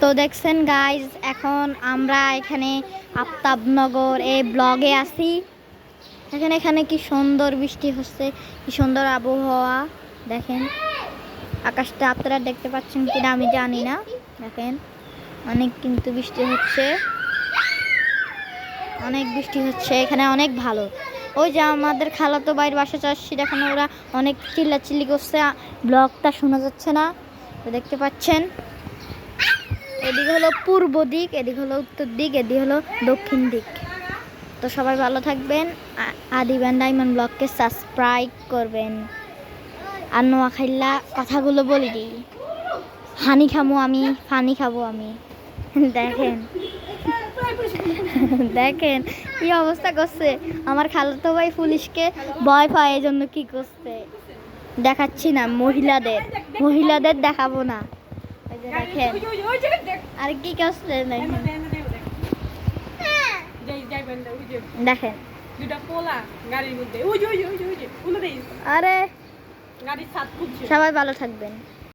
তো দেখছেন গাইজ, এখন আমরা এখানে আফতাবনগর এই ব্লগে আছি। এখানে কি সুন্দর বৃষ্টি হচ্ছে, কি সুন্দর আবহাওয়া। দেখেন আকাশটা আপনারা দেখতে পাচ্ছেন কিনা আমি জানি না। দেখেন অনেক কিন্তু বৃষ্টি হচ্ছে, অনেক বৃষ্টি হচ্ছে এখানে, অনেক ভালো। ওই যে আমাদের খালাতো ভাইয়ের বাসা চাচ্ছি, দেখেন ওরা অনেক চিল্লাচিল্লি করছে, ব্লগটা শোনা যাচ্ছে না। তো দেখতে পাচ্ছেন এদিকে হলো পূর্ব দিক, এদিকে হলো উত্তর দিক, এদিকে হলো দক্ষিণ দিক। তো সবাই ভালো থাকবেন, আদি ব্যান্ড ডায়মন্ড ব্লগকে সাবস্ক্রাইব করবেন। আর নোয়াখাইলা কথাগুলো বলি দিই, হানি খাবো আমি, ফানি খাবো আমি। দেখেন দেখেন কি অবস্থা করছে আমার খালাতো ভাই, পুলিশকে ভয় পায়, এই জন্য কি করছে দেখাচ্ছি না, মহিলাদের দেখাবো না। দেখেন আর কি করছে দেখেন, আরে সবাই ভালো থাকবেন।